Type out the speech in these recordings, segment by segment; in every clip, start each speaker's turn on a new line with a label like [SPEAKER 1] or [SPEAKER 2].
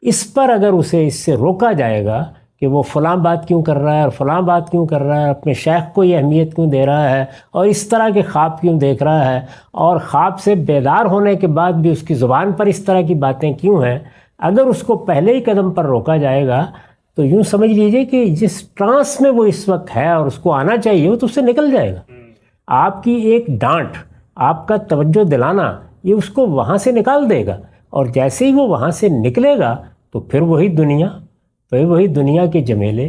[SPEAKER 1] اس پر اگر اسے اس سے روکا جائے گا کہ وہ فلاں بات کیوں کر رہا ہے اور فلاں بات کیوں کر رہا ہے، اپنے شیخ کو یہ اہمیت کیوں دے رہا ہے اور اس طرح کے خواب کیوں دیکھ رہا ہے، اور خواب سے بیدار ہونے کے بعد بھی اس کی زبان پر اس طرح کی باتیں کیوں ہیں، اگر اس کو پہلے ہی قدم پر روکا جائے گا تو یوں سمجھ لیجئے کہ جس ٹرانس میں وہ اس وقت ہے اور اس کو آنا چاہیے وہ تو اس سے نکل جائے گا۔ آپ کی ایک ڈانٹ، آپ کا توجہ دلانا، یہ اس کو وہاں سے نکال دے گا، اور جیسے ہی وہ وہاں سے نکلے گا تو پھر وہی دنیا کے جمیلے۔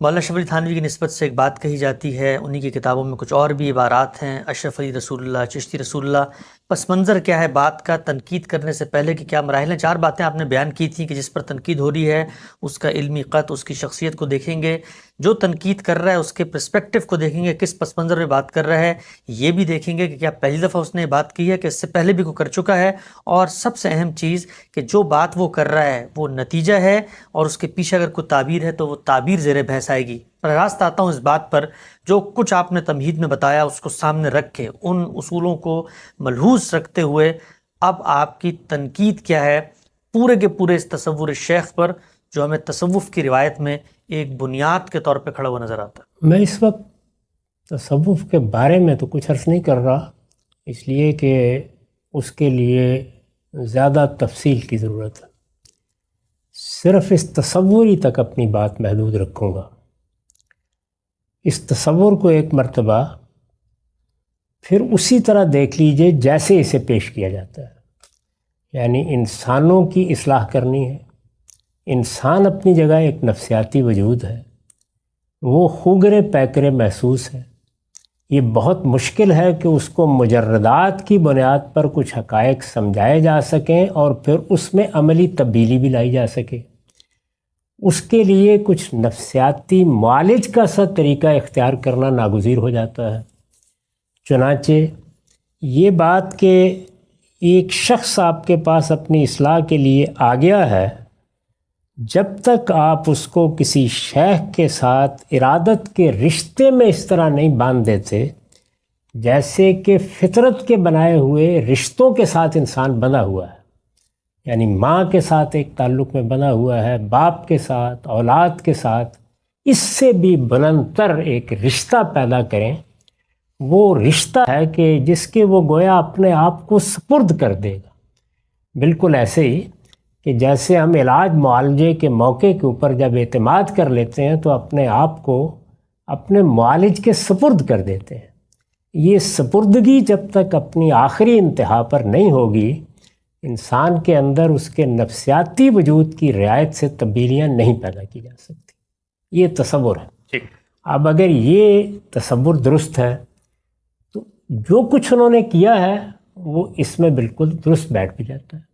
[SPEAKER 2] مولانا اشرف علی تھانوی کی نسبت سے ایک بات کہی جاتی ہے، انہی کی کتابوں میں کچھ اور بھی عبارات ہیں، اشرف علی رسول اللہ، چشتی رسول اللہ، پس منظر کیا ہے بات کا، تنقید کرنے سے پہلے کہ کیا مراحل ہیں۔ 4 باتیں آپ نے بیان کی تھیں کہ جس پر تنقید ہو رہی ہے اس کا علمی قط، اس کی شخصیت کو دیکھیں گے، جو تنقید کر رہا ہے اس کے پرسپیکٹو کو دیکھیں گے، کس پس منظر میں بات کر رہا ہے، یہ بھی دیکھیں گے کہ کیا پہلی دفعہ اس نے بات کی ہے کہ اس سے پہلے بھی کوئی کر چکا ہے، اور سب سے اہم چیز کہ جو بات وہ کر رہا ہے وہ نتیجہ ہے، اور اس کے پیچھے اگر کوئی تعبیر ہے تو وہ تعبیر زیر بحث آئے گی۔ براہ راست آتا ہوں اس بات پر، جو کچھ آپ نے تمہید میں بتایا اس کو سامنے رکھ کے، ان اصولوں کو ملحوظ رکھتے ہوئے، اب آپ کی تنقید کیا ہے پورے کے پورے اس تصور شیخ پر جو ہمیں تصوف کی روایت میں ایک بنیاد کے طور پہ کھڑا ہوا نظر آتا ہے؟
[SPEAKER 1] میں اس وقت تصوف کے بارے میں تو کچھ عرض نہیں کر رہا، اس لیے کہ اس کے لیے زیادہ تفصیل کی ضرورت ہے، صرف اس تصور ہی تک اپنی بات محدود رکھوں گا۔ اس تصور کو ایک مرتبہ پھر اسی طرح دیکھ لیجئے جیسے اسے پیش کیا جاتا ہے، یعنی انسانوں کی اصلاح کرنی ہے۔ انسان اپنی جگہ ایک نفسیاتی وجود ہے، وہ خوگرے پیکرے محسوس ہے، یہ بہت مشکل ہے کہ اس کو مجردات کی بنیاد پر کچھ حقائق سمجھائے جا سکیں اور پھر اس میں عملی تبدیلی بھی لائی جا سکے۔ اس کے لیے کچھ نفسیاتی معالج کا سا طریقہ اختیار کرنا ناگزیر ہو جاتا ہے۔ چنانچہ یہ بات کہ ایک شخص آپ کے پاس اپنی اصلاح کے لیے آ گیا ہے، جب تک آپ اس کو کسی شیخ کے ساتھ ارادت کے رشتے میں اس طرح نہیں باندھ دیتے جیسے کہ فطرت کے بنائے ہوئے رشتوں کے ساتھ انسان بندھا ہوا ہے، یعنی ماں کے ساتھ ایک تعلق میں بندھا ہوا ہے، باپ کے ساتھ، اولاد کے ساتھ، اس سے بھی بلند تر ایک رشتہ پیدا کریں، وہ رشتہ ہے کہ جس کے وہ گویا اپنے آپ کو سپرد کر دے گا۔ بالکل ایسے ہی کہ جیسے ہم علاج معالجے کے موقع کے اوپر جب اعتماد کر لیتے ہیں تو اپنے آپ کو اپنے معالج کے سپرد کر دیتے ہیں۔ یہ سپردگی جب تک اپنی آخری انتہا پر نہیں ہوگی، انسان کے اندر اس کے نفسیاتی وجود کی رعایت سے تبدیلیاں نہیں پیدا کی جا سکتی۔ یہ تصور ہے۔ اب اگر یہ تصور درست ہے تو جو کچھ انہوں نے کیا ہے وہ اس میں بالکل درست بیٹھ بھی جاتا ہے۔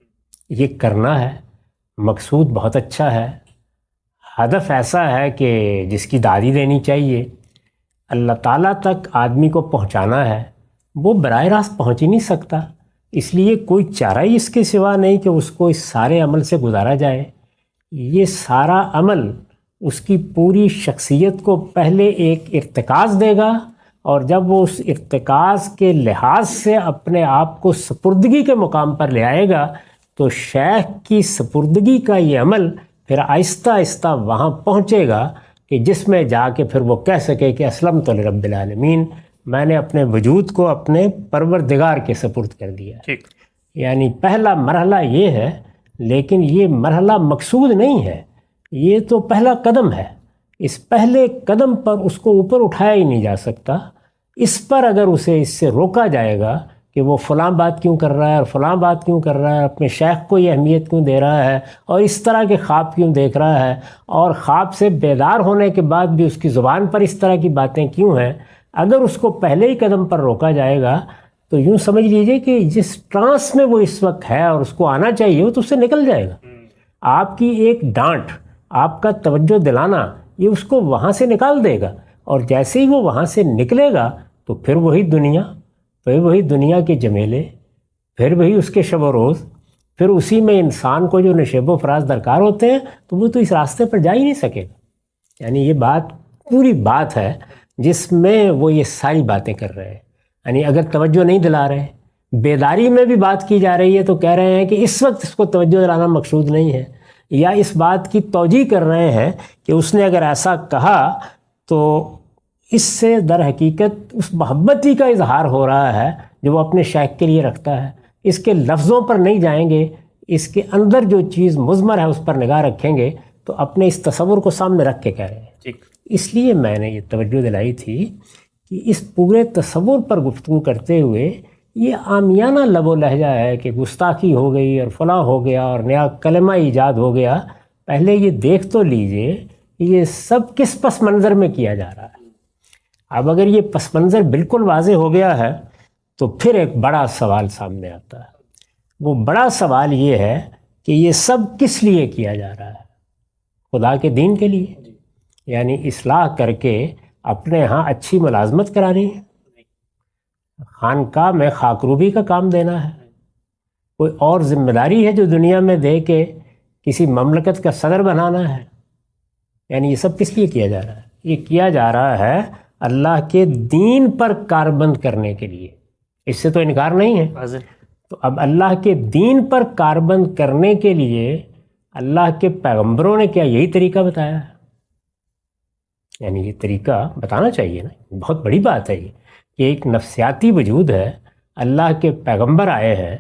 [SPEAKER 1] یہ کرنا ہے، مقصود بہت اچھا ہے، ہدف ایسا ہے کہ جس کی دادی دینی چاہیے، اللہ تعالیٰ تک آدمی کو پہنچانا ہے، وہ براہ راست پہنچ ہی نہیں سکتا، اس لیے کوئی چارہ ہی اس کے سوا نہیں کہ اس کو اس سارے عمل سے گزارا جائے۔ یہ سارا عمل اس کی پوری شخصیت کو پہلے ایک ارتکاز دے گا، اور جب وہ اس ارتکاز کے لحاظ سے اپنے آپ کو سپردگی کے مقام پر لے آئے گا تو شیخ کی سپردگی کا یہ عمل پھر آہستہ آہستہ وہاں پہنچے گا کہ جس میں جا کے پھر وہ کہہ سکے کہ اسلمت لرب العالمین، میں نے اپنے وجود کو اپنے پروردگار کے سپرد کر دیا۔ یعنی پہلا مرحلہ یہ ہے، لیکن یہ مرحلہ مقصود نہیں ہے، یہ تو پہلا قدم ہے۔ اس پہلے قدم پر اس کو اوپر اٹھایا ہی نہیں جا سکتا۔ اس پر اگر اسے اس سے روکا جائے گا کہ وہ فلاں بات کیوں کر رہا ہے اور فلاں بات کیوں کر رہا ہے، اپنے شیخ کو یہ اہمیت کیوں دے رہا ہے اور اس طرح کے خواب کیوں دیکھ رہا ہے، اور خواب سے بیدار ہونے کے بعد بھی اس کی زبان پر اس طرح کی باتیں کیوں ہیں، اگر اس کو پہلے ہی قدم پر روکا جائے گا تو یوں سمجھ لیجئے کہ جس ٹرانس میں وہ اس وقت ہے اور اس کو آنا چاہیے وہ تو اس سے نکل جائے گا۔ آپ کی ایک ڈانٹ، آپ کا توجہ دلانا، یہ اس کو وہاں سے نکال دے گا، اور جیسے ہی وہ وہاں سے نکلے گا تو پھر وہی دنیا کے جمیلے، پھر وہی اس کے شب و روز، پھر اسی میں انسان کو جو نشیب و فراز درکار ہوتے ہیں تو وہ تو اس راستے پر جا ہی نہیں سکے گا۔ یعنی یہ بات پوری بات ہے جس میں وہ یہ ساری باتیں کر رہے ہیں۔ یعنی اگر توجہ نہیں دلا رہے، بیداری میں بھی بات کی جا رہی ہے تو کہہ رہے ہیں کہ اس وقت اس کو توجہ دلانا مقصود نہیں ہے، یا اس بات کی توجیہ کر رہے ہیں کہ اس نے اگر ایسا کہا تو اس سے در حقیقت اس محبت ہی کا اظہار ہو رہا ہے جو وہ اپنے شیخ کے لیے رکھتا ہے۔ اس کے لفظوں پر نہیں جائیں گے، اس کے اندر جو چیز مضمر ہے اس پر نگاہ رکھیں گے تو اپنے اس تصور کو سامنے رکھ کے کہہ رہے ہیں۔ اس لیے میں نے یہ توجہ دلائی تھی کہ اس پورے تصور پر گفتگو کرتے ہوئے یہ عامیانہ لب و لہجہ ہے کہ گستاخی ہو گئی اور فلاں ہو گیا اور نیا کلمہ ایجاد ہو گیا۔ پہلے یہ دیکھ تو لیجئے یہ سب کس پس منظر میں کیا جا رہا ہے۔ اب اگر یہ پس منظر بالکل واضح ہو گیا ہے تو پھر ایک بڑا سوال سامنے آتا ہے۔ وہ بڑا سوال یہ ہے کہ یہ سب کس لیے کیا جا رہا ہے؟ خدا کے دین کے لیے، یعنی اصلاح کر کے اپنے ہاں اچھی ملازمت کرانی ہے، خانقاہ میں خاکروبی کا کام دینا ہے، کوئی اور ذمہ داری ہے جو دنیا میں دے کے کسی مملکت کا صدر بنانا ہے؟ یعنی یہ سب کس لیے کیا جا رہا ہے؟ یہ کیا جا رہا ہے اللہ کے دین پر کاربند کرنے کے لیے، اس سے تو انکار نہیں ہے۔ تو اب اللہ کے دین پر کاربند کرنے کے لیے اللہ کے پیغمبروں نے کیا یہی طریقہ بتایا ہے؟ یعنی یہ طریقہ بتانا چاہیے نا، بہت بڑی بات ہے یہ کہ ایک نفسیاتی وجود ہے، اللہ کے پیغمبر آئے ہیں،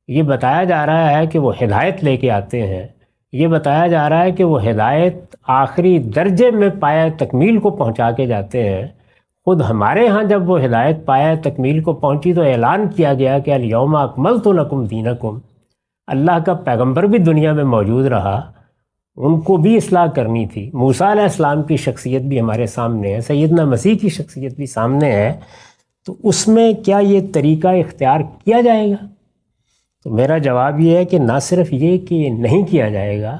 [SPEAKER 1] یہ بتایا جا رہا ہے کہ وہ ہدایت لے کے آتے ہیں، یہ بتایا جا رہا ہے کہ وہ ہدایت آخری درجے میں پایہ تکمیل کو پہنچا کے جاتے ہیں۔ خود ہمارے ہاں جب وہ ہدایت پایہ تکمیل کو پہنچی تو اعلان کیا گیا کہ الیوم اکملت لکم دینکم۔ اللہ کا پیغمبر بھی دنیا میں موجود رہا، ان کو بھی اصلاح کرنی تھی۔ موسیٰ علیہ السلام کی شخصیت بھی ہمارے سامنے ہے، سیدنا مسیح کی شخصیت بھی سامنے ہے، تو اس میں کیا یہ طریقہ اختیار کیا جائے گا؟ تو میرا جواب یہ ہے کہ نہ صرف یہ کہ یہ نہیں کیا جائے گا،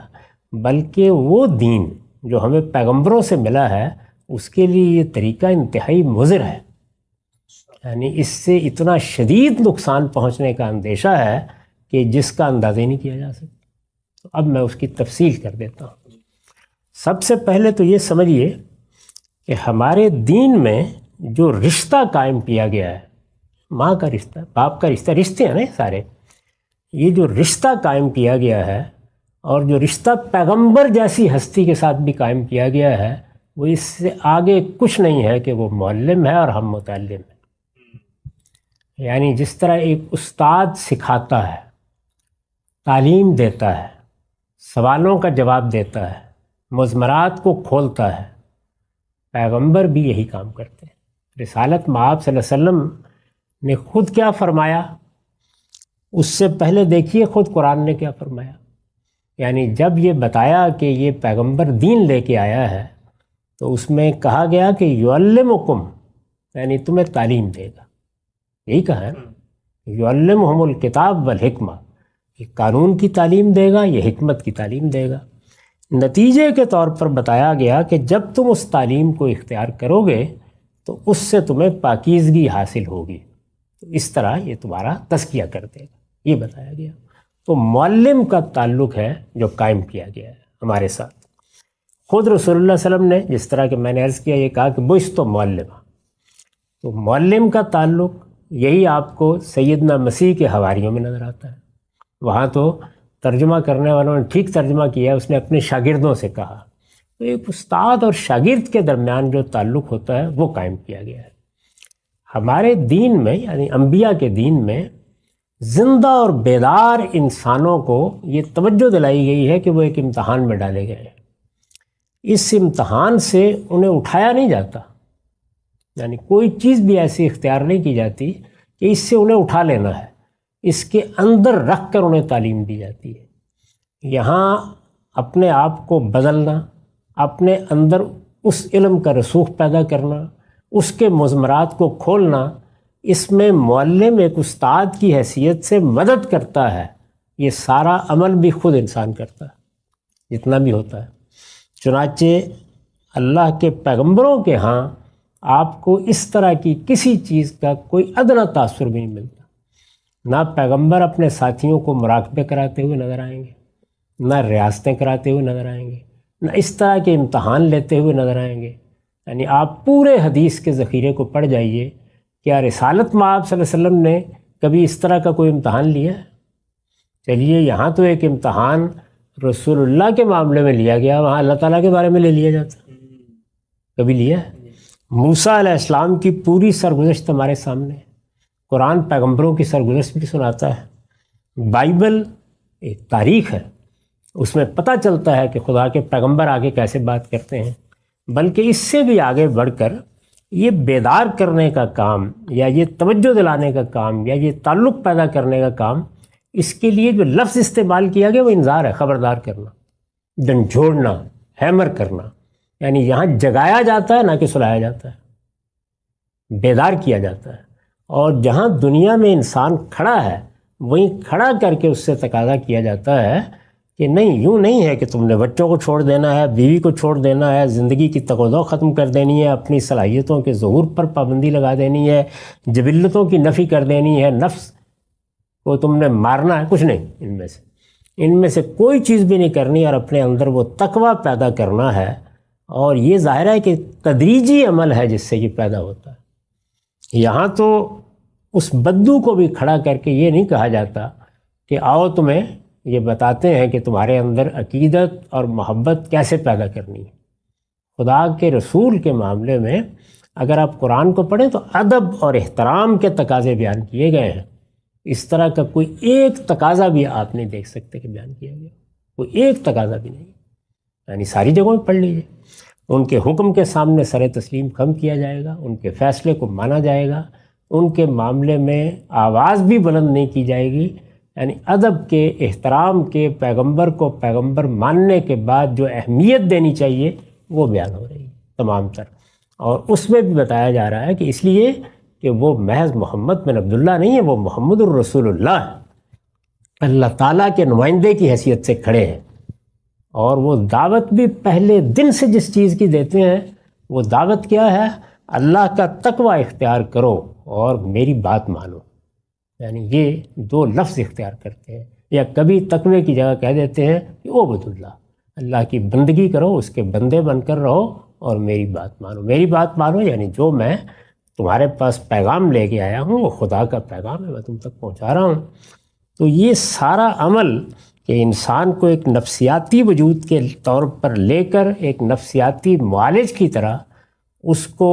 [SPEAKER 1] بلکہ وہ دین جو ہمیں پیغمبروں سے ملا ہے اس کے لیے یہ طریقہ انتہائی مضر ہے، یعنی اس سے اتنا شدید نقصان پہنچنے کا اندیشہ ہے کہ جس کا اندازہ نہیں کیا جا سکتا۔ تو اب میں اس کی تفصیل کر دیتا ہوں۔ سب سے پہلے تو یہ سمجھیے کہ ہمارے دین میں جو رشتہ قائم کیا گیا ہے، ماں کا رشتہ، باپ کا رشتہ، رشتے ہیں نا سارے، یہ جو رشتہ قائم کیا گیا ہے اور جو رشتہ پیغمبر جیسی ہستی کے ساتھ بھی قائم کیا گیا ہے، وہ اس سے آگے کچھ نہیں ہے کہ وہ معلم ہے اور ہم متعلم ہیں۔ یعنی جس طرح ایک استاد سکھاتا ہے، تعلیم دیتا ہے، سوالوں کا جواب دیتا ہے، مضمرات کو کھولتا ہے، پیغمبر بھی یہی کام کرتے ہیں۔ رسالت مآب صلی اللہ علیہ وسلم نے خود کیا فرمایا، اس سے پہلے دیکھیے خود قرآن نے کیا فرمایا۔ یعنی جب یہ بتایا کہ یہ پیغمبر دین لے کے آیا ہے تو اس میں کہا گیا کہ یعلمکم، یعنی تمہیں تعلیم دے گا، یہی کہا ہے نا، یعلمہم الکتاب والحکمہ، یہ قانون کی تعلیم دے گا، یہ حکمت کی تعلیم دے گا۔ نتیجے کے طور پر بتایا گیا کہ جب تم اس تعلیم کو اختیار کرو گے تو اس سے تمہیں پاکیزگی حاصل ہوگی، تو اس طرح یہ تمہارا تزکیہ کر دے گا، یہ بتایا گیا۔ تو معلم کا تعلق ہے جو قائم کیا گیا ہے ہمارے ساتھ۔ خود رسول اللہ صلی اللہ علیہ وسلم نے، جس طرح کہ میں نے عرض کیا، یہ کہا کہ بعثت معلما، تو معلم کا تعلق یہی آپ کو سیدنا مسیح کے حواریوں میں نظر آتا ہے۔ وہاں تو ترجمہ کرنے والوں نے ٹھیک ترجمہ کیا، اس نے اپنے شاگردوں سے کہا۔ تو ایک استاد اور شاگرد کے درمیان جو تعلق ہوتا ہے وہ قائم کیا گیا ہے۔ ہمارے دین میں، یعنی انبیاء کے دین میں، زندہ اور بیدار انسانوں کو یہ توجہ دلائی گئی ہے کہ وہ ایک امتحان میں ڈالے گئے ہیں۔ اس امتحان سے انہیں اٹھایا نہیں جاتا، یعنی کوئی چیز بھی ایسی اختیار نہیں کی جاتی کہ اس سے انہیں اٹھا لینا ہے، اس کے اندر رکھ کر انہیں تعلیم دی جاتی ہے۔ یہاں اپنے آپ کو بدلنا، اپنے اندر اس علم کا رسوخ پیدا کرنا، اس کے مضمرات کو کھولنا، اس میں معلم ایک استاد کی حیثیت سے مدد کرتا ہے۔ یہ سارا عمل بھی خود انسان کرتا ہے جتنا بھی ہوتا ہے۔ چنانچہ اللہ کے پیغمبروں کے ہاں آپ کو اس طرح کی کسی چیز کا کوئی ادنا تاثر بھی نہیں ملتا۔ نہ پیغمبر اپنے ساتھیوں کو مراقبے کراتے ہوئے نظر آئیں گے، نہ ریاستیں کراتے ہوئے نظر آئیں گے، نہ اس طرح کے امتحان لیتے ہوئے نظر آئیں گے۔ یعنی آپ پورے حدیث کے ذخیرے کو پڑھ جائیے، کیا رسالت مآب صلی اللہ علیہ وسلم نے کبھی اس طرح کا کوئی امتحان لیا ہے؟ چلیے یہاں تو ایک امتحان رسول اللہ کے معاملے میں لیا گیا، وہاں اللہ تعالیٰ کے بارے میں لے لیا جاتا، کبھی لیا ہے؟ موسیٰ علیہ السلام کی پوری سرگزشت ہمارے سامنے ہے، قرآن پیغمبروں کی سرگزشت بھی سناتا ہے، بائبل ایک تاریخ ہے، اس میں پتہ چلتا ہے کہ خدا کے پیغمبر آگے کیسے بات کرتے ہیں۔ بلکہ اس سے بھی آگے بڑھ کر یہ بیدار کرنے کا کام یا یہ توجہ دلانے کا کام یا یہ تعلق پیدا کرنے کا کام، اس کے لیے جو لفظ استعمال کیا گیا وہ انذار ہے، خبردار کرنا، جھنجھوڑنا، ہیمر کرنا، یعنی یہاں جگایا جاتا ہے نہ کہ سلایا جاتا ہے، بیدار کیا جاتا ہے۔ اور جہاں دنیا میں انسان کھڑا ہے وہیں کھڑا کر کے اس سے تقاضا کیا جاتا ہے کہ نہیں، یوں نہیں ہے کہ تم نے بچوں کو چھوڑ دینا ہے، بیوی کو چھوڑ دینا ہے، زندگی کی تقاضا ختم کر دینی ہے، اپنی صلاحیتوں کے ظہور پر پابندی لگا دینی ہے، جبلتوں کی نفی کر دینی ہے، نفس کو تم نے مارنا ہے، کچھ نہیں، ان میں سے کوئی چیز بھی نہیں کرنی، اور اپنے اندر وہ تقویٰ پیدا کرنا ہے۔ اور یہ ظاہر ہے کہ تدریجی عمل ہے جس سے یہ پیدا ہوتا ہے۔ یہاں تو اس بدو کو بھی کھڑا کر کے یہ نہیں کہا جاتا کہ آؤ تمہیں یہ بتاتے ہیں کہ تمہارے اندر عقیدت اور محبت کیسے پیدا کرنی ہے۔ خدا کے رسول کے معاملے میں اگر آپ قرآن کو پڑھیں تو ادب اور احترام کے تقاضے بیان کیے گئے ہیں، اس طرح کا کوئی ایک تقاضا بھی آپ نہیں دیکھ سکتے کہ بیان کیا گیا، کوئی ایک تقاضا بھی نہیں، یعنی ساری جگہوں میں پڑھ لیجیے، ان کے حکم کے سامنے سر تسلیم خم کیا جائے گا، ان کے فیصلے کو مانا جائے گا، ان کے معاملے میں آواز بھی بلند نہیں کی جائے گی، یعنی ادب کے، احترام کے، پیغمبر کو پیغمبر ماننے کے بعد جو اہمیت دینی چاہیے وہ بیان ہو رہی ہے تمام تر۔ اور اس میں بھی بتایا جا رہا ہے کہ اس لیے کہ وہ محض محمد بن عبداللہ نہیں ہے، وہ محمد الرسول اللہ ہے، اللہ تعالیٰ کے نمائندے کی حیثیت سے کھڑے ہیں۔ اور وہ دعوت بھی پہلے دن سے جس چیز کی دیتے ہیں، وہ دعوت کیا ہے؟ اللہ کا تقویٰ اختیار کرو اور میری بات مانو، یعنی یہ دو لفظ اختیار کرتے ہیں، یا کبھی تقوی کی جگہ کہہ دیتے ہیں کہ عبد اللہ، اللہ کی بندگی کرو، اس کے بندے بن کر رہو اور میری بات مانو۔ میری بات مانو یعنی جو میں تمہارے پاس پیغام لے کے آیا ہوں وہ خدا کا پیغام ہے، میں تم تک پہنچا رہا ہوں۔ تو یہ سارا عمل کہ انسان کو ایک نفسیاتی وجود کے طور پر لے کر ایک نفسیاتی معالج کی طرح اس کو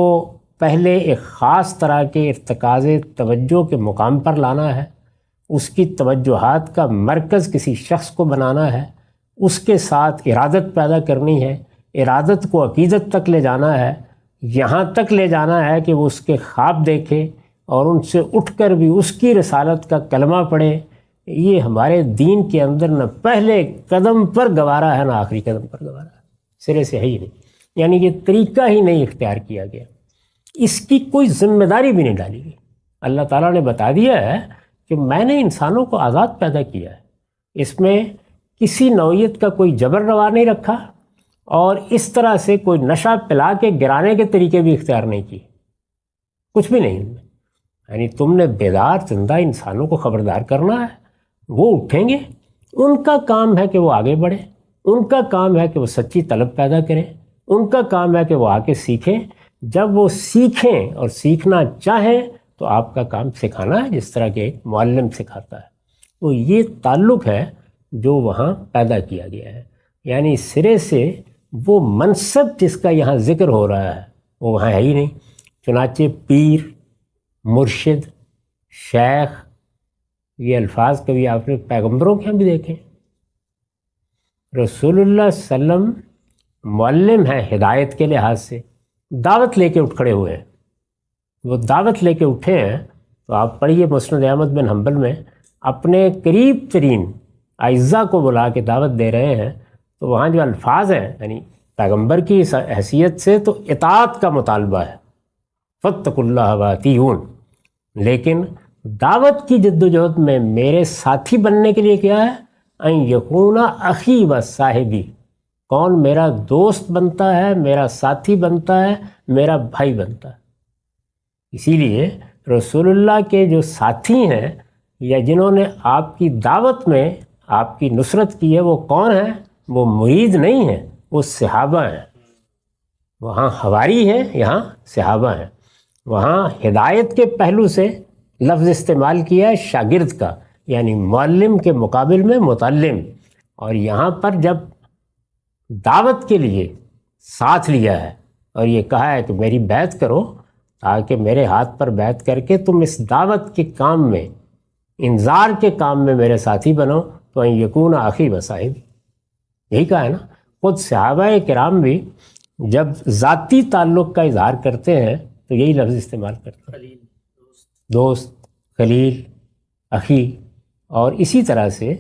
[SPEAKER 1] پہلے ایک خاص طرح کے ارتکاز توجہ کے مقام پر لانا ہے، اس کی توجہات کا مرکز کسی شخص کو بنانا ہے، اس کے ساتھ ارادت پیدا کرنی ہے، ارادت کو عقیدت تک لے جانا ہے، یہاں تک لے جانا ہے کہ وہ اس کے خواب دیکھے اور ان سے اٹھ کر بھی اس کی رسالت کا کلمہ پڑھے۔ یہ ہمارے دین کے اندر نہ پہلے قدم پر گوارا ہے نہ آخری قدم پر گوارا ہے، سرے سے ہے ہی نہیں، یعنی یہ طریقہ ہی نہیں اختیار کیا گیا، اس کی کوئی ذمہ داری بھی نہیں ڈالی گئی۔ اللہ تعالیٰ نے بتا دیا ہے کہ میں نے انسانوں کو آزاد پیدا کیا ہے، اس میں کسی نوعیت کا کوئی جبر روا نہیں رکھا، اور اس طرح سے کوئی نشہ پلا کے گرانے کے طریقے بھی اختیار نہیں کیے، کچھ بھی نہیں ان میں۔ یعنی تم نے بیدار زندہ انسانوں کو خبردار کرنا ہے، وہ اٹھیں گے، ان کا کام ہے کہ وہ آگے بڑھیں، ان کا کام ہے کہ وہ سچی طلب پیدا کریں، ان کا کام ہے کہ وہ آ کے سیکھیں۔ جب وہ سیکھیں اور سیکھنا چاہیں تو آپ کا کام سکھانا ہے، جس طرح کہ ایک معلم سکھاتا ہے۔ تو یہ تعلق ہے جو وہاں پیدا کیا گیا ہے، یعنی سرے سے وہ منصب جس کا یہاں ذکر ہو رہا ہے وہ وہاں ہے ہی نہیں۔ چنانچہ پیر، مرشد، شیخ، یہ الفاظ کبھی آپ نے پیغمبروں کے ہم بھی دیکھیں۔ رسول اللہ صلی اللہ علیہ وسلم معلم ہیں ہدایت کے لحاظ سے، دعوت لے کے اٹھ کھڑے ہوئے ہیں، وہ دعوت لے کے اٹھے ہیں۔ تو آپ پڑھیے مسند احمد بن حنبل میں اپنے قریب ترین اعزاء کو بلا کے دعوت دے رہے ہیں، تو وہاں جو الفاظ ہیں یعنی پیغمبر کی حیثیت سے تو اطاعت کا مطالبہ ہے، فاتقوا اللہ واطیعون، لیکن دعوت کی جد و جہد میں میرے ساتھی بننے کے لیے کیا ہے؟ ان یکون اخی و صاحبی، کون میرا دوست بنتا ہے، میرا ساتھی بنتا ہے، میرا بھائی بنتا ہے۔ اسی لیے رسول اللہ کے جو ساتھی ہیں یا جنہوں نے آپ کی دعوت میں آپ کی نصرت کی ہے، وہ کون ہیں؟ وہ مرید نہیں ہیں، وہ صحابہ ہیں۔ وہاں حواری ہیں، یہاں صحابہ ہیں۔ وہاں ہدایت کے پہلو سے لفظ استعمال کیا ہے شاگرد کا، یعنی معلم کے مقابل میں متعلم، اور یہاں پر جب دعوت کے لیے ساتھ لیا ہے اور یہ کہا ہے کہ میری بیعت کرو تاکہ میرے ہاتھ پر بیعت کر کے تم اس دعوت کے کام میں، انذار کے کام میں میرے ساتھی بنو، تو ان یکون اخی و صاحب، یہی کہا ہے نا۔ خود صحابہ کرام بھی جب ذاتی تعلق کا اظہار کرتے ہیں تو یہی لفظ استعمال کرتے ہیں، دوست، خلیل، اخی، اور اسی طرح سے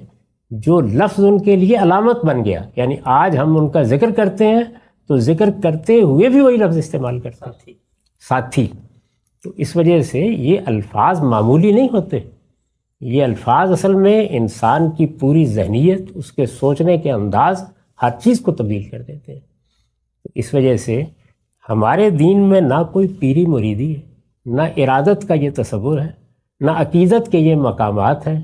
[SPEAKER 1] جو لفظ ان کے لیے علامت بن گیا، یعنی آج ہم ان کا ذکر کرتے ہیں تو ذکر کرتے ہوئے بھی وہی لفظ استعمال کرتے ہیں، ساتھی۔ تو اس وجہ سے یہ الفاظ معمولی نہیں ہوتے، یہ الفاظ اصل میں انسان کی پوری ذہنیت، اس کے سوچنے کے انداز، ہر چیز کو تبدیل کر دیتے ہیں۔ اس وجہ سے ہمارے دین میں نہ کوئی پیری مریدی ہے، نہ ارادت کا یہ تصور ہے، نہ عقیدت کے یہ مقامات ہیں،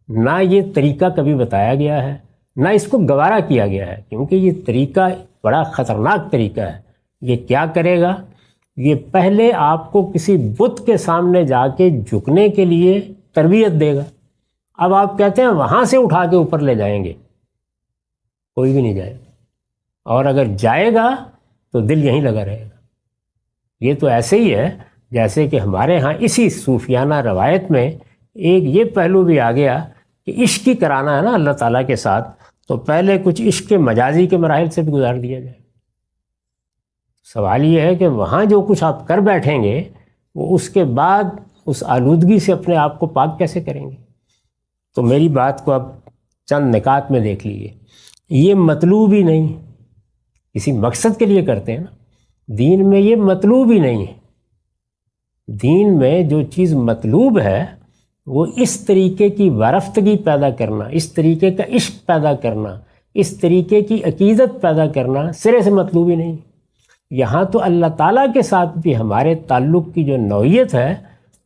[SPEAKER 1] نہ یہ طریقہ کبھی بتایا گیا ہے، نہ اس کو گوارا کیا گیا ہے، کیونکہ یہ طریقہ بڑا خطرناک طریقہ ہے۔ یہ کیا کرے گا؟ یہ پہلے آپ کو کسی بت کے سامنے جا کے جھکنے کے لیے تربیت دے گا۔ اب آپ کہتے ہیں وہاں سے اٹھا کے اوپر لے جائیں گے، کوئی بھی نہیں جائے گا، اور اگر جائے گا تو دل یہیں لگا رہے گا۔ یہ تو ایسے ہی ہے جیسے کہ ہمارے ہاں اسی صوفیانہ روایت میں ایک یہ پہلو بھی آ گیا کہ عشق کی کرانا ہے نا اللہ تعالیٰ کے ساتھ، تو پہلے کچھ عشق کے مجازی کے مراحل سے بھی گزار دیا جائے۔ سوال یہ ہے کہ وہاں جو کچھ آپ کر بیٹھیں گے وہ اس کے بعد اس آلودگی سے اپنے آپ کو پاک کیسے کریں گے؟ تو میری بات کو اب چند نکات میں دیکھ لیجیے۔ یہ مطلوب ہی نہیں، کسی مقصد کے لیے کرتے ہیں نا، دین میں یہ مطلوب ہی نہیں ہے۔ دین میں جو چیز مطلوب ہے وہ اس طریقے کی وارفتگی پیدا کرنا، اس طریقے کا عشق پیدا کرنا، اس طریقے کی عقیدت پیدا کرنا سرے سے مطلوب ہی نہیں۔ یہاں تو اللہ تعالیٰ کے ساتھ بھی ہمارے تعلق کی جو نوعیت ہے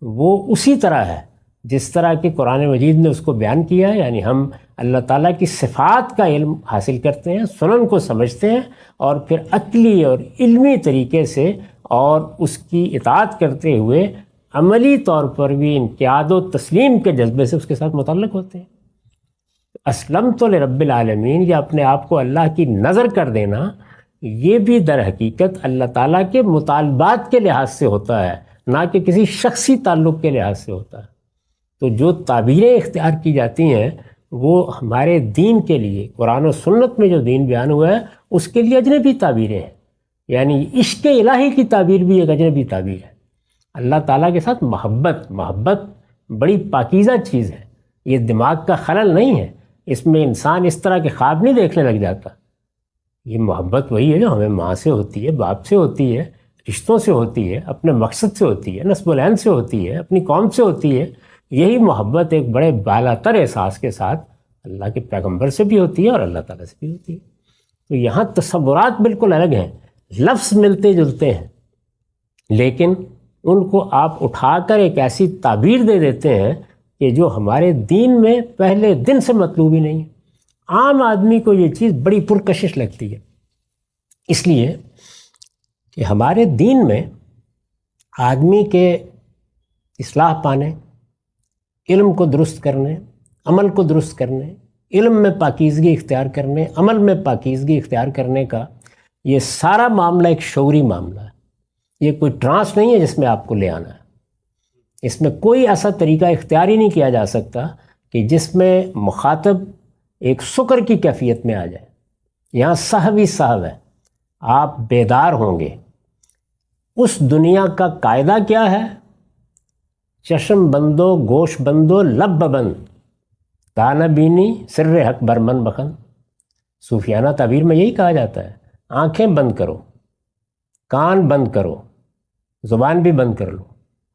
[SPEAKER 1] وہ اسی طرح ہے جس طرح کہ قرآن مجید نے اس کو بیان کیا ہے، یعنی ہم اللہ تعالیٰ کی صفات کا علم حاصل کرتے ہیں، سنن کو سمجھتے ہیں، اور پھر عقلی اور علمی طریقے سے اور اس کی اطاعت کرتے ہوئے عملی طور پر بھی انقیاد و تسلیم کے جذبے سے اس کے ساتھ متعلق ہوتے ہیں۔ اسلمت لرب العالمین، یا اپنے آپ کو اللہ کی نظر کر دینا، یہ بھی در حقیقت اللہ تعالیٰ کے مطالبات کے لحاظ سے ہوتا ہے، نہ کہ کسی شخصی تعلق کے لحاظ سے ہوتا ہے۔ تو جو تعبیریں اختیار کی جاتی ہیں وہ ہمارے دین کے لیے، قرآن و سنت میں جو دین بیان ہوا ہے اس کے لیے اجنبی تعبیریں ہیں، یعنی عشق الہی کی تعبیر بھی ایک اجنبی تعبیر ہے۔ اللہ تعالیٰ کے ساتھ محبت بڑی پاکیزہ چیز ہے، یہ دماغ کا خلل نہیں ہے، اس میں انسان اس طرح کے خواب نہیں دیکھنے لگ جاتا۔ یہ محبت وہی ہے جو ہمیں ماں سے ہوتی ہے، باپ سے ہوتی ہے، رشتوں سے ہوتی ہے، اپنے مقصد سے ہوتی ہے، نسب العین سے ہوتی ہے، اپنی قوم سے ہوتی ہے۔ یہی محبت ایک بڑے بالا تر احساس کے ساتھ اللہ کے پیغمبر سے بھی ہوتی ہے اور اللہ تعالیٰ سے بھی ہوتی ہے۔ تو یہاں تصورات بالکل الگ ہیں، لفظ ملتے جلتے ہیں، لیکن ان کو آپ اٹھا کر ایک ایسی تعبیر دے دیتے ہیں کہ جو ہمارے دین میں پہلے دن سے مطلوب ہی نہیں ہے۔ عام آدمی کو یہ چیز بڑی پرکشش لگتی ہے، اس لیے کہ ہمارے دین میں آدمی کے اصلاح پانے، علم کو درست کرنے، عمل کو درست کرنے، علم میں پاکیزگی اختیار کرنے، عمل میں پاکیزگی اختیار کرنے کا یہ سارا معاملہ ایک شعوری معاملہ ہے۔ یہ کوئی ٹرانس نہیں ہے جس میں آپ کو لے آنا ہے، اس میں کوئی ایسا طریقہ اختیار ہی نہیں کیا جا سکتا کہ جس میں مخاطب ایک سکر کی کیفیت میں آ جائے۔ یہاں صاحب ہی صاحب ہے، آپ بیدار ہوں گے۔ اس دنیا کا قاعدہ کیا ہے؟ چشم بندو گوش بندو لب بند، دانہ بینی سر حق برمن بخن۔ صوفیانہ تعبیر میں یہی کہا جاتا ہے، آنکھیں بند کرو، کان بند کرو، زبان بھی بند کر لو،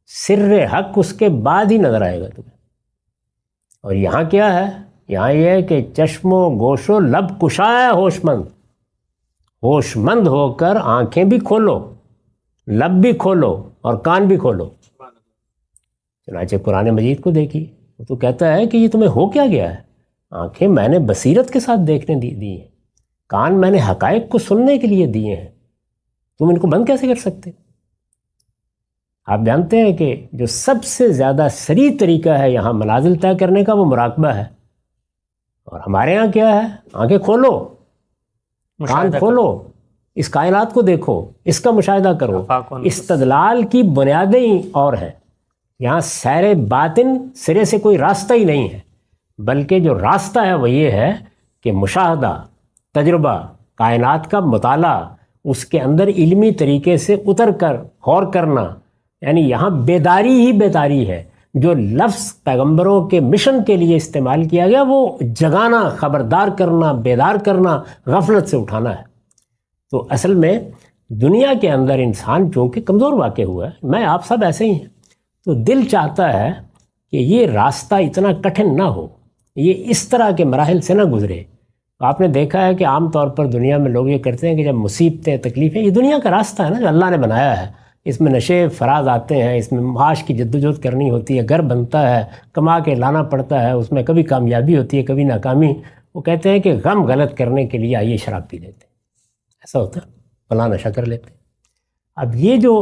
[SPEAKER 1] سر حق اس کے بعد ہی نظر آئے گا تمہیں۔ اور یہاں کیا ہے؟ یہاں یہ ہے کہ چشم و گوش و لب کشا ہے ہوش مند ہو کر آنکھیں بھی کھولو، لب بھی کھولو اور کان بھی کھولو۔ چنانچہ قرآن مجید کو دیکھیے، وہ تو کہتا ہے کہ یہ تمہیں ہو کیا گیا ہے؟ آنکھیں میں نے بصیرت کے ساتھ دیکھنے دی ہیں، کان میں نے حقائق کو سننے کے لیے دیے ہیں، تم ان کو بند کیسے کر سکتے؟ آپ جانتے ہیں کہ جو سب سے زیادہ سریع طریقہ ہے یہاں منازل طے کرنے کا وہ مراقبہ ہے، اور ہمارے ہاں کیا ہے؟ آنکھیں کھولو، کان کھولو، اس کائنات کو دیکھو، اس کا مشاہدہ کرو۔ استدلال کی بنیادیں اور ہیں یہاں، سیر باطن سرے سے کوئی راستہ ہی نہیں ہے، بلکہ جو راستہ ہے وہ یہ ہے کہ مشاہدہ، تجربہ، کائنات کا مطالعہ، اس کے اندر علمی طریقے سے اتر کر غور کرنا، یعنی یہاں بیداری ہی بیداری ہے۔ جو لفظ پیغمبروں کے مشن کے لیے استعمال کیا گیا وہ جگانا، خبردار کرنا، بیدار کرنا، غفلت سے اٹھانا ہے۔ تو اصل میں دنیا کے اندر انسان جو کہ کمزور واقع ہوا ہے، میں آپ سب ایسے ہی ہیں، تو دل چاہتا ہے کہ یہ راستہ اتنا کٹھن نہ ہو، یہ اس طرح کے مراحل سے نہ گزرے۔ آپ نے دیکھا ہے کہ عام طور پر دنیا میں لوگ یہ کرتے ہیں کہ جب مصیبتیں، تکلیفیں، یہ دنیا کا راستہ ہے نا جو اللہ نے بنایا ہے، اس میں نشے فراز آتے ہیں، اس میں معاش کی جدوجہد کرنی ہوتی ہے، گھر بنتا ہے، کما کے لانا پڑتا ہے، اس میں کبھی کامیابی ہوتی ہے کبھی ناکامی۔ وہ کہتے ہیں کہ غم غلط کرنے کے لیے آئیے شراب پی لیتے ہیں، ایسا ہوتا ہے، فلاں نشہ کر لیتے ہیں۔ اب یہ جو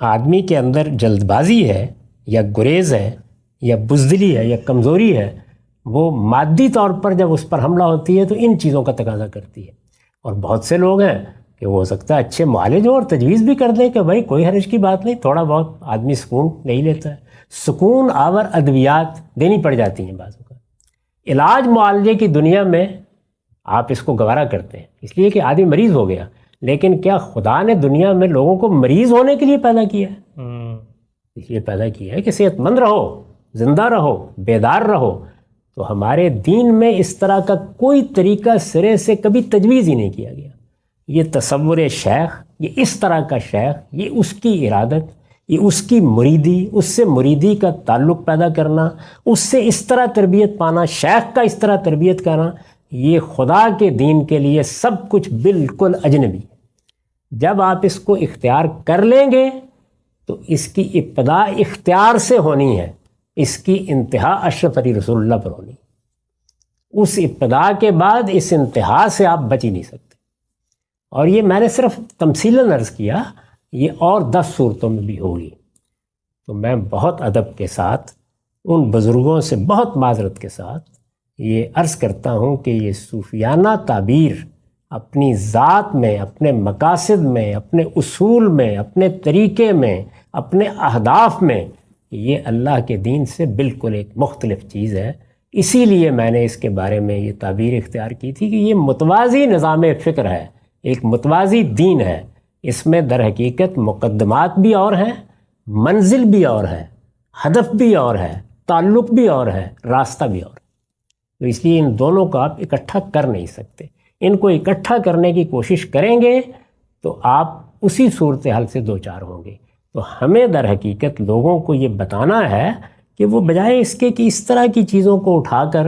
[SPEAKER 1] آدمی کے اندر جلد بازی ہے یا گریز ہے یا بزدلی ہے یا کمزوری ہے، وہ مادی طور پر جب اس پر حملہ ہوتی ہے تو ان چیزوں کا تقاضا کرتی ہے۔ اور بہت سے لوگ ہیں کہ وہ ہو سکتا ہے اچھے معالج ہوں اور تجویز بھی کر دیں کہ بھائی کوئی حرج کی بات نہیں، تھوڑا بہت آدمی سکون نہیں لیتا ہے، سکون آور ادویات دینی پڑ جاتی ہیں بعض اوقات۔ علاج معالجے کی دنیا میں آپ اس کو گوارا کرتے ہیں اس لیے کہ آدمی مریض ہو گیا، لیکن کیا خدا نے دنیا میں لوگوں کو مریض ہونے کے لیے پیدا کیا ہے؟ اس لیے پیدا کیا ہے کہ صحت مند رہو، زندہ رہو، بیدار رہو۔ تو ہمارے دین میں اس طرح کا کوئی طریقہ سرے سے کبھی تجویز ہی نہیں کیا گیا۔ یہ تصور شیخ، یہ اس طرح کا شیخ، یہ اس کی ارادت، یہ اس کی مریدی، اس سے مریدی کا تعلق پیدا کرنا، اس سے اس طرح تربیت پانا، شیخ کا اس طرح تربیت کرنا، یہ خدا کے دین کے لیے سب کچھ بالکل اجنبی ہے۔ جب آپ اس کو اختیار کر لیں گے تو اس کی ابتدا اختیار سے ہونی ہے، اس کی انتہا اشرف علی رسول اللہ پر ہونی۔ اس ابتدا کے بعد اس انتہا سے آپ بچ ہی نہیں سکتے۔ اور یہ میں نے صرف تمثیلاً عرض کیا، یہ اور 10 صورتوں میں بھی ہوگی۔ تو میں بہت ادب کے ساتھ ان بزرگوں سے بہت معذرت کے ساتھ یہ عرض کرتا ہوں کہ یہ صوفیانہ تعبیر اپنی ذات میں، اپنے مقاصد میں، اپنے اصول میں، اپنے طریقے میں، اپنے اہداف میں، یہ اللہ کے دین سے بالکل ایک مختلف چیز ہے۔ اسی لیے میں نے اس کے بارے میں یہ تعبیر اختیار کی تھی کہ یہ متوازی نظام فکر ہے، ایک متوازی دین ہے۔ اس میں در حقیقت مقدمات بھی اور ہیں، منزل بھی اور ہے، ہدف بھی اور ہے، تعلق بھی اور ہے، راستہ بھی اور ہے۔ تو اس لیے ان دونوں کو آپ اکٹھا کر نہیں سکتے۔ ان کو اکٹھا کرنے کی کوشش کریں گے تو آپ اسی صورتحال سے دوچار ہوں گے۔ تو ہمیں در حقیقت لوگوں کو یہ بتانا ہے کہ وہ بجائے اس کے کہ اس طرح کی چیزوں کو اٹھا کر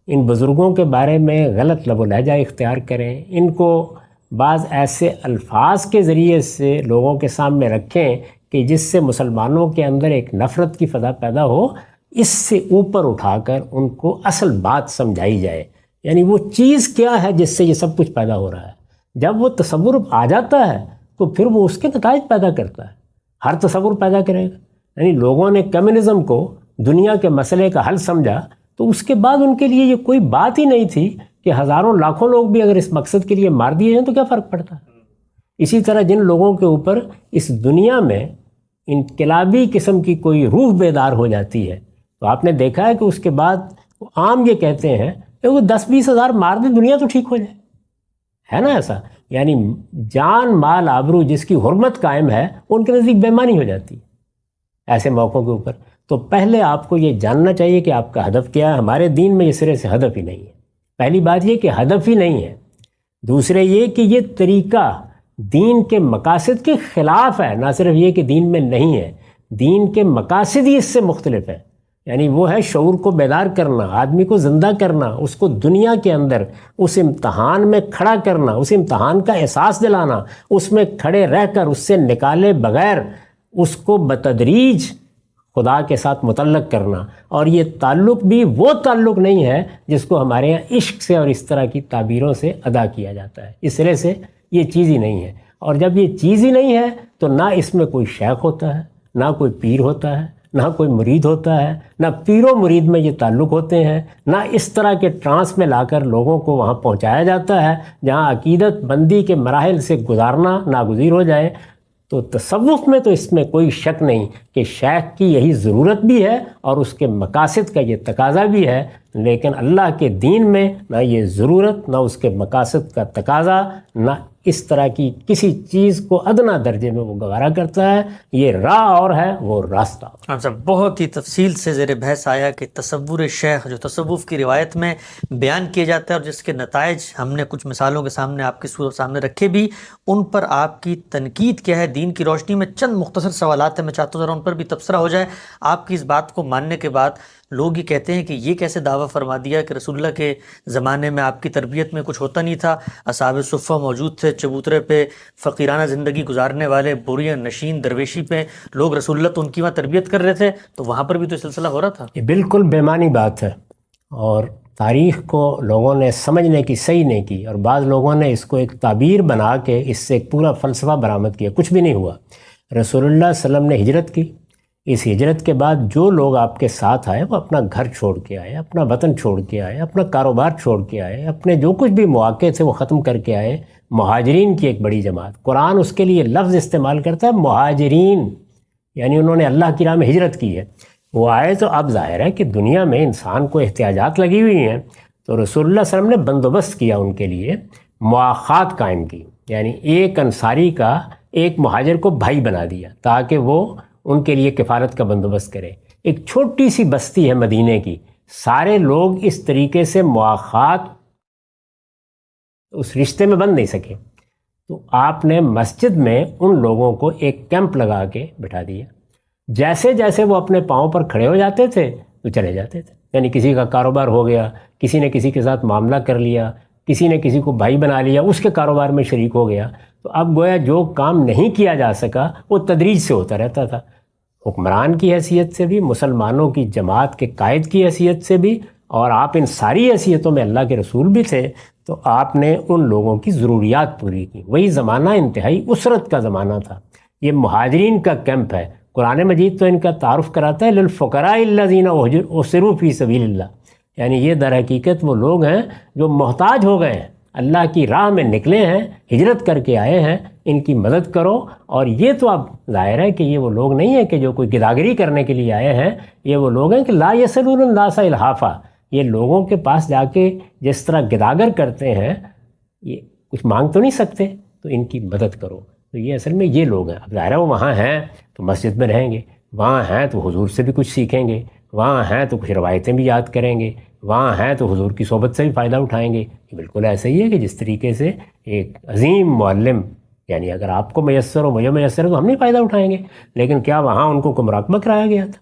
[SPEAKER 1] ان بزرگوں کے بارے میں غلط لب و لہجہ اختیار کریں، ان کو بعض ایسے الفاظ کے ذریعے سے لوگوں کے سامنے رکھیں کہ جس سے مسلمانوں کے اندر ایک نفرت کی فضا پیدا ہو، اس سے اوپر اٹھا کر ان کو اصل بات سمجھائی جائے، یعنی وہ چیز کیا ہے جس سے یہ سب کچھ پیدا ہو رہا ہے۔ جب وہ تصور آ جاتا ہے تو پھر وہ اس کے نتائج پیدا کرتا ہے، ہر تصور پیدا کرے گا۔ یعنی لوگوں نے کمیونزم کو دنیا کے مسئلے کا حل سمجھا تو اس کے بعد ان کے لیے یہ کوئی بات ہی نہیں تھی کہ ہزاروں لاکھوں لوگ بھی اگر اس مقصد کے لیے مار دیے جائیں تو کیا فرق پڑتا ہے۔ اسی طرح جن لوگوں کے اوپر اس دنیا میں انقلابی قسم کی کوئی روح بیدار ہو جاتی ہے تو آپ نے دیکھا ہے کہ اس کے بعد عام یہ کہتے ہیں کہ وہ 10-20 ہزار مار دیں دنیا تو ٹھیک ہو جائے، ہے نا ایسا؟ یعنی جان مال آبرو جس کی حرمت قائم ہے ان کے نزدیک بے ایمانی ہو جاتی ہے ایسے موقعوں کے اوپر۔ تو پہلے آپ کو یہ جاننا چاہیے کہ آپ کا ہدف کیا ہے۔ ہمارے دین میں یہ سرے سے ہدف ہی نہیں ہے۔ پہلی بات یہ کہ ہدف ہی نہیں ہے، دوسرے یہ کہ یہ طریقہ دین کے مقاصد کے خلاف ہے۔ نہ صرف یہ کہ دین میں نہیں ہے، دین کے مقاصد ہی اس سے مختلف ہے۔ یعنی وہ ہے شعور کو بیدار کرنا، آدمی کو زندہ کرنا، اس کو دنیا کے اندر اس امتحان میں کھڑا کرنا، اس امتحان کا احساس دلانا، اس میں کھڑے رہ کر اس سے نکالے بغیر اس کو بتدریج خدا کے ساتھ متعلق کرنا۔ اور یہ تعلق بھی وہ تعلق نہیں ہے جس کو ہمارے یہاں عشق سے اور اس طرح کی تعبیروں سے ادا کیا جاتا ہے۔ اس سرے سے یہ چیز ہی نہیں ہے، اور جب یہ چیز ہی نہیں ہے تو نہ اس میں کوئی شیخ ہوتا ہے، نہ کوئی پیر ہوتا ہے، نہ کوئی مرید ہوتا ہے، نہ پیر و مرید میں یہ تعلق ہوتے ہیں، نہ اس طرح کے ٹرانس میں لا کر لوگوں کو وہاں پہنچایا جاتا ہے جہاں عقیدت بندی کے مراحل سے گزارنا ناگزیر ہو جائے۔ تو تصوف میں تو اس میں کوئی شک نہیں کہ شیخ کی یہی ضرورت بھی ہے اور اس کے مقاصد کا یہ تقاضا بھی ہے، لیکن اللہ کے دین میں نہ یہ ضرورت، نہ اس کے مقاصد کا تقاضا، نہ اس طرح کی کسی چیز کو ادنا درجے میں وہ گوارا کرتا ہے۔ یہ راہ اور ہے، وہ راستہ۔
[SPEAKER 2] ہم صاحب بہت ہی تفصیل سے زیر بحث آیا کہ تصور شیخ جو تصوف کی روایت میں بیان کیا جاتا ہے اور جس کے نتائج ہم نے کچھ مثالوں کے سامنے آپ کے سامنے رکھے بھی، ان پر آپ کی تنقید کیا ہے دین کی روشنی میں۔ چند مختصر سوالات ہیں، میں چاہتا ہوں ذرا ان پر بھی تبصرہ ہو جائے۔ آپ کی اس بات کو ماننے کے بعد لوگ یہ کہتے ہیں کہ یہ کیسے دعویٰ فرما دیا کہ رسول اللہ کے زمانے میں آپ کی تربیت میں کچھ ہوتا نہیں تھا، اصحاب صفہ موجود تھے، چبوترے پہ فقیرانہ زندگی گزارنے والے بوریاں نشین درویشی پہ لوگ، رسول اللہ تو ان کی وہاں تربیت کر رہے تھے، تو وہاں پر بھی تو سلسلہ ہو رہا تھا۔
[SPEAKER 1] یہ بالکل بے معنی بات ہے اور تاریخ کو لوگوں نے سمجھنے کی صحیح نہیں کی، اور بعض لوگوں نے اس کو ایک تعبیر بنا کے اس سے ایک پورا فلسفہ برآمد کیا۔ کچھ بھی نہیں ہوا۔ رسول اللہ صلی اللہ علیہ وسلم نے ہجرت کی، اس ہجرت کے بعد جو لوگ آپ کے ساتھ آئے وہ اپنا گھر چھوڑ کے آئے، اپنا وطن چھوڑ کے آئے، اپنا کاروبار چھوڑ کے آئے، اپنے جو کچھ بھی مواقع تھے وہ ختم کر کے آئے۔ مہاجرین کی ایک بڑی جماعت، قرآن اس کے لیے لفظ استعمال کرتا ہے مہاجرین، یعنی انہوں نے اللہ کی راہ میں ہجرت کی ہے۔ وہ آئے تو اب ظاہر ہے کہ دنیا میں انسان کو احتیاجات لگی ہوئی ہیں، تو رسول اللہ صلی اللہ علیہ وسلم نے بندوبست کیا ان کے لیے، مواخات قائم کی، یعنی ایک انصاری کا ایک مہاجر کو بھائی بنا دیا تاکہ وہ ان کے لیے کفالت کا بندوبست کرے۔ ایک چھوٹی سی بستی ہے مدینے کی، سارے لوگ اس طریقے سے مواخات اس رشتے میں بن نہیں سکے، تو آپ نے مسجد میں ان لوگوں کو ایک کیمپ لگا کے بٹھا دیا۔ جیسے جیسے وہ اپنے پاؤں پر کھڑے ہو جاتے تھے تو چلے جاتے تھے، یعنی کسی کا کاروبار ہو گیا، کسی نے کسی کے ساتھ معاملہ کر لیا، کسی نے کسی کو بھائی بنا لیا، اس کے کاروبار میں شریک ہو گیا، تو اب گویا جو کام نہیں کیا جا سکا وہ تدریج سے ہوتا رہتا تھا، حکمران کی حیثیت سے بھی، مسلمانوں کی جماعت کے قائد کی حیثیت سے بھی، اور آپ ان ساری حیثیتوں میں اللہ کے رسول بھی تھے، تو آپ نے ان لوگوں کی ضروریات پوری کی۔ وہی زمانہ انتہائی اسرت کا زمانہ تھا، یہ مہاجرین کا کیمپ ہے۔ قرآن مجید تو ان کا تعارف کراتا ہے للفقراء الذین احصروا فی سبیل اللہ، یعنی یہ در حقیقت وہ لوگ ہیں جو محتاج ہو گئے ہیں، اللہ کی راہ میں نکلے ہیں، ہجرت کر کے آئے ہیں، ان کی مدد کرو۔ اور یہ تو اب ظاہر ہے کہ یہ وہ لوگ نہیں ہیں کہ جو کوئی گداگری کرنے کے لیے آئے ہیں، یہ وہ لوگ ہیں کہ لا یسلون الناس الحافا، یہ لوگوں کے پاس جا کے جس طرح گداگر کرتے ہیں، یہ کچھ مانگ تو نہیں سکتے، تو ان کی مدد کرو۔ تو یہ اصل میں یہ لوگ ہیں۔ اب ظاہر ہے وہ وہاں ہیں تو مسجد میں رہیں گے، وہاں ہیں تو حضور سے بھی کچھ سیکھیں گے، وہاں ہیں تو کچھ روایتیں بھی یاد کریں گے، وہاں ہیں تو حضور کی صحبت سے بھی فائدہ اٹھائیں گے۔ یہ بالکل ایسا ہی ہے کہ جس طریقے سے ایک عظیم معلم، یعنی اگر آپ کو میسر ہو، مجھے میسر ہو، تو ہم نہیں فائدہ اٹھائیں گے، لیکن کیا وہاں ان کو مراقبہ کرایا گیا تھا؟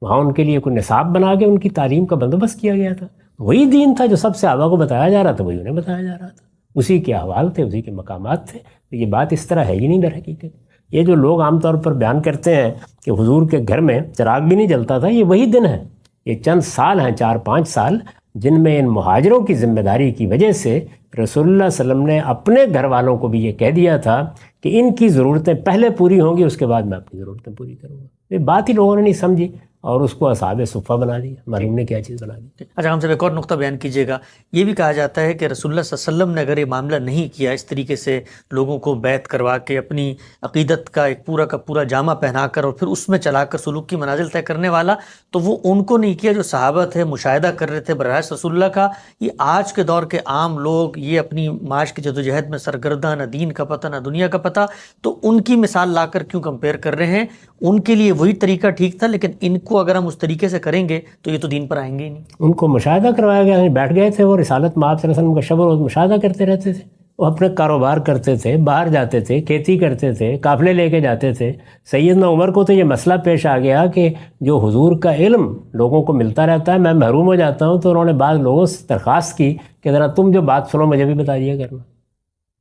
[SPEAKER 1] وہاں ان کے لیے کوئی نصاب بنا کے ان کی تعلیم کا بندوبست کیا گیا تھا؟ وہی دین تھا جو سب صحابہ کو بتایا جا رہا تھا، وہی انہیں بتایا جا رہا تھا، اسی کے احوال تھے، اسی کے مقامات تھے۔ تو یہ بات اس طرح ہے ہی نہیں در حقیقت۔ یہ جو لوگ عام طور پر بیان کرتے ہیں کہ حضور کے گھر میں چراغ بھی نہیں جلتا تھا، یہ وہی دن ہے، یہ چند سال ہیں، 4-5 سال، جن میں ان مہاجروں کی ذمہ داری کی وجہ سے رسول اللہ صلی اللہ علیہ وسلم نے اپنے گھر والوں کو بھی یہ کہہ دیا تھا کہ ان کی ضرورتیں پہلے پوری ہوں گی، اس کے بعد میں اپنی ضرورتیں پوری کروں گا۔ یہ بات ہی لوگوں نے نہیں سمجھی اور اس کو اصحاب صفہ بنا دیا، معلوم نے کیا چیز بنا دی۔
[SPEAKER 2] اچھا، ہم سے ایک اور نقطہ بیان کیجیے گا۔ یہ بھی کہا جاتا ہے کہ رسول اللہ صلی اللہ علیہ وسلم نے اگر یہ معاملہ نہیں کیا، اس طریقے سے لوگوں کو بیعت کروا کے اپنی عقیدت کا ایک پورا کا پورا جامہ پہنا کر اور پھر اس میں چلا کر سلوک کی منازل طے کرنے والا، تو وہ ان کو نہیں کیا جو صحابہ تھے، مشاہدہ کر رہے تھے براہ راست رسول اللہ کا۔ یہ آج کے دور کے عام لوگ، یہ اپنی معاش کی جدوجہد میں سرگرداں، نہ دین کا پتہ نہ دنیا کا پتہ، تو ان کی مثال لا کر کیوں کمپیئر کر رہے ہیں؟ ان کے لیے وہی طریقہ ٹھیک تھا، لیکن ان کو اگر ہم اس طریقے سے کریں گے تو یہ تو دین پر آئیں گے ہی نہیں۔
[SPEAKER 1] ان کو مشاہدہ کروایا گیا، بیٹھ گئے تھے وہ رسالت مآب صلی اللہ علیہ وسلم کا شب و روز مشاہدہ کرتے رہتے تھے، وہ اپنے کاروبار کرتے تھے، باہر جاتے تھے، کھیتی کرتے تھے، قافلے لے کے جاتے تھے۔ سیدنا عمر کو تو یہ مسئلہ پیش آ گیا کہ جو حضور کا علم لوگوں کو ملتا رہتا ہے، میں محروم ہو جاتا ہوں، تو انہوں نے بعض لوگوں سے درخواست کی کہ ذرا تم جو بات سنو مجھے بھی بتا دیا کرنا۔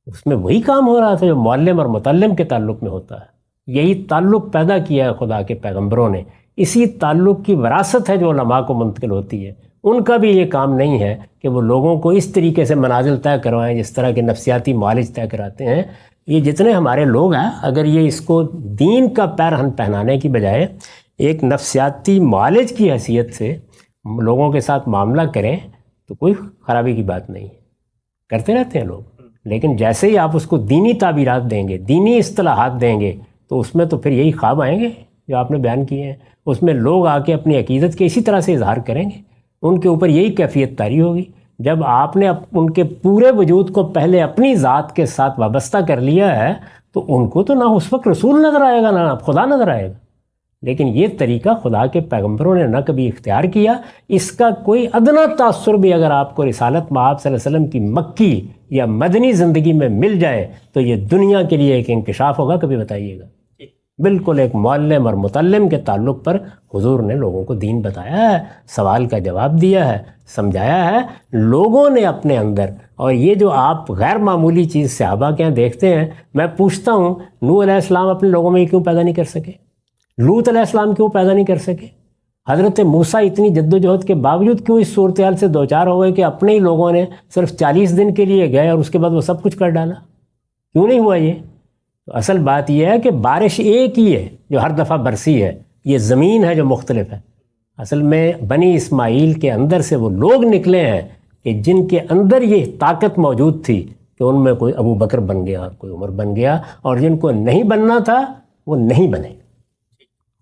[SPEAKER 1] اس میں وہی کام ہو رہا تھا جو معلم اور متعلم کے تعلق میں ہوتا ہے۔ یہی تعلق پیدا کیا ہے خدا کے پیغمبروں نے، اسی تعلق کی وراثت ہے جو علماء کو منتقل ہوتی ہے۔ ان کا بھی یہ کام نہیں ہے کہ وہ لوگوں کو اس طریقے سے منازل طے کروائیں جس طرح کے نفسیاتی معالج طے کراتے ہیں. یہ جتنے ہمارے لوگ ہیں اگر یہ اس کو دین کا پیرہن پہنانے کی بجائے ایک نفسیاتی معالج کی حیثیت سے لوگوں کے ساتھ معاملہ کریں تو کوئی خرابی کی بات نہیں ہے. کرتے رہتے ہیں لوگ، لیکن جیسے ہی آپ اس کو دینی تعبیرات دیں گے، دینی اصطلاحات دیں گے، تو اس میں تو پھر یہی خواب آئیں گے جو آپ نے بیان کیے ہیں. اس میں لوگ آ کے اپنی عقیدت کے اسی طرح سے اظہار کریں گے، ان کے اوپر یہی کیفیت طاری ہوگی. جب آپ نے ان کے پورے وجود کو پہلے اپنی ذات کے ساتھ وابستہ کر لیا ہے تو ان کو تو نہ اس وقت رسول نظر آئے گا نہ خدا نظر آئے گا. لیکن یہ طریقہ خدا کے پیغمبروں نے نہ کبھی اختیار کیا. اس کا کوئی ادنا تاثر بھی اگر آپ کو رسالت مآب صلی اللہ علیہ وسلم کی مکی یا مدنی زندگی میں مل جائے تو یہ دنیا کے لیے ایک انکشاف ہوگا. کبھی بتائیے گا. بالکل ایک معلم اور متعلم کے تعلق پر حضور نے لوگوں کو دین بتایا ہے، سوال کا جواب دیا ہے، سمجھایا ہے. لوگوں نے اپنے اندر، اور یہ جو آپ غیر معمولی چیز صحابہ کے یہاں دیکھتے ہیں، میں پوچھتا ہوں نوح علیہ السلام اپنے لوگوں میں کیوں پیدا نہیں کر سکے؟ لوط علیہ السلام کیوں پیدا نہیں کر سکے؟ حضرت موسیٰ اتنی جد و جہد کے باوجود کیوں اس صورتحال سے دوچار ہو گئے کہ اپنے ہی لوگوں نے صرف 40 دن کے لیے گئے اور اس کے بعد وہ سب کچھ کر ڈالا؟ کیوں نہیں ہوا یہ؟ تو اصل بات یہ ہے کہ بارش ایک ہی ہے جو ہر دفعہ برسی ہے، یہ زمین ہے جو مختلف ہے. اصل میں بنی اسماعیل کے اندر سے وہ لوگ نکلے ہیں کہ جن کے اندر یہ طاقت موجود تھی کہ ان میں کوئی ابو بکر بن گیا اور کوئی عمر بن گیا، اور جن کو نہیں بننا تھا وہ نہیں بنے.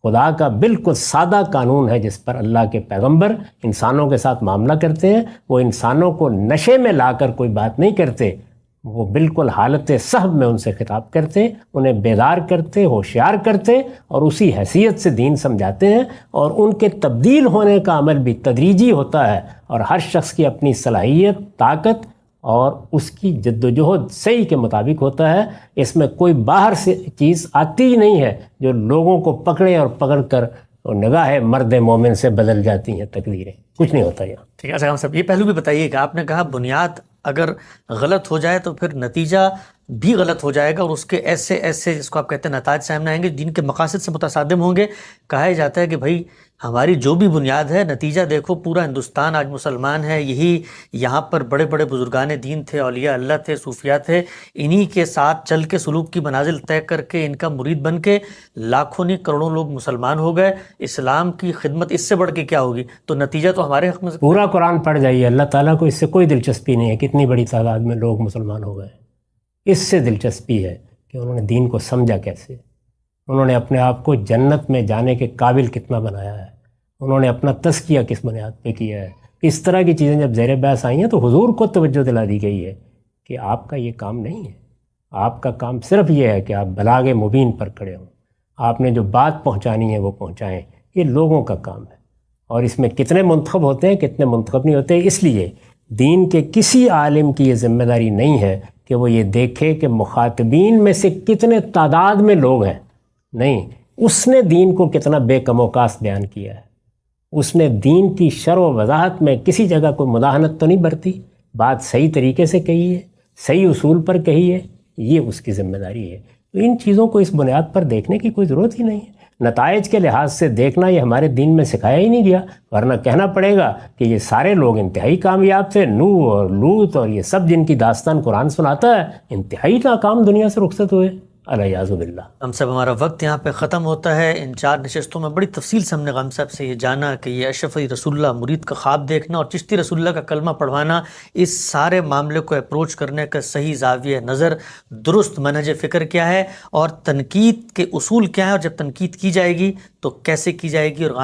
[SPEAKER 1] خدا کا بالکل سادہ قانون ہے جس پر اللہ کے پیغمبر انسانوں کے ساتھ معاملہ کرتے ہیں. وہ انسانوں کو نشے میں لا کر کوئی بات نہیں کرتے، وہ بالکل حالت صحب میں ان سے خطاب کرتے، انہیں بیدار کرتے، ہوشیار کرتے، اور اسی حیثیت سے دین سمجھاتے ہیں. اور ان کے تبدیل ہونے کا عمل بھی تدریجی ہوتا ہے، اور ہر شخص کی اپنی صلاحیت، طاقت اور اس کی جد و جہد صحیح کے مطابق ہوتا ہے. اس میں کوئی باہر سے چیز آتی ہی نہیں ہے جو لوگوں کو پکڑے اور پکڑ کر نگاہ مرد مومن سے بدل جاتی ہیں تقدیریں. کچھ نہیں ہوتا یہاں.
[SPEAKER 2] ٹھیک ہے. اچھا صاحب یہ پہلو بھی بتائیے کہ آپ نے کہا بنیاد اگر غلط ہو جائے تو پھر نتیجہ بھی غلط ہو جائے گا، اور اس کے ایسے جس کو آپ کہتے ہیں نتائج سامنے آئیں گے جن کے مقاصد سے متصادم ہوں گے. کہا جاتا ہے کہ بھائی ہماری جو بھی بنیاد ہے، نتیجہ دیکھو پورا ہندوستان آج مسلمان ہے، یہی یہاں پر بڑے بڑے بزرگان دین تھے، اولیاء اللہ تھے، صوفیاء تھے، انہی کے ساتھ چل کے سلوک کی منازل طے کر کے ان کا مرید بن کے لاکھوں نہیں کروڑوں لوگ مسلمان ہو گئے. اسلام کی خدمت اس سے بڑھ کے کیا ہوگی؟ تو نتیجہ تو ہمارے حق میں
[SPEAKER 1] پورا قرآن پڑھ جائیے. اللہ تعالیٰ کو اس سے کوئی دلچسپی نہیں ہے کتنی بڑی تعداد میں لوگ مسلمان ہو گئے. اس سے دلچسپی ہے کہ انہوں نے دین کو سمجھا کیسے، انہوں نے اپنے آپ کو جنت میں جانے کے قابل کتنا بنایا ہے، انہوں نے اپنا تزکیہ کس بنیاد پہ کیا ہے. اس طرح کی چیزیں جب زیر بحث آئی ہیں تو حضور کو توجہ دلا دی گئی ہے کہ آپ کا یہ کام نہیں ہے. آپ کا کام صرف یہ ہے کہ آپ بلاغ مبین پر کھڑے ہوں، آپ نے جو بات پہنچانی ہے وہ پہنچائیں. یہ لوگوں کا کام ہے، اور اس میں کتنے منتخب ہوتے ہیں کتنے منتخب نہیں ہوتے. اس لیے دین کے کسی عالم کی یہ ذمہ داری نہیں ہے کہ وہ یہ دیکھے کہ مخاطبین میں سے کتنے تعداد میں لوگ ہیں. نہیں، اس نے دین کو کتنا بے کم و کاست بیان کیا ہے. اس نے دین کی شرح و وضاحت میں کسی جگہ کوئی مداہنت تو نہیں برتی، بات صحیح طریقے سے کہی ہے، صحیح اصول پر کہی ہے. یہ اس کی ذمہ داری ہے. تو ان چیزوں کو اس بنیاد پر دیکھنے کی کوئی ضرورت ہی نہیں ہے. نتائج کے لحاظ سے دیکھنا یہ ہمارے دین میں سکھایا ہی نہیں گیا، ورنہ کہنا پڑے گا کہ یہ سارے لوگ انتہائی کامیاب تھے. نوح اور لوط اور یہ سب جن کی داستان قرآن سناتا ہے انتہائی ناکام دنیا سے رخصت ہوئے. الیاذ باللہ.
[SPEAKER 2] غم صاحب ہمارا وقت یہاں پہ ختم ہوتا ہے. ان 4 نشستوں میں بڑی تفصیل سے ہم نے غم صاحب سے یہ جانا کہ یہ اشرف علی رسول اللہ مرید کا خواب دیکھنا اور چشتی رسول اللہ کا کلمہ پڑھوانا، اس سارے معاملے کو اپروچ کرنے کا صحیح زاویہ نظر، درست منہج فکر کیا ہے، اور تنقید کے اصول کیا ہے، اور جب تنقید کی جائے گی تو کیسے کی جائے گی. اور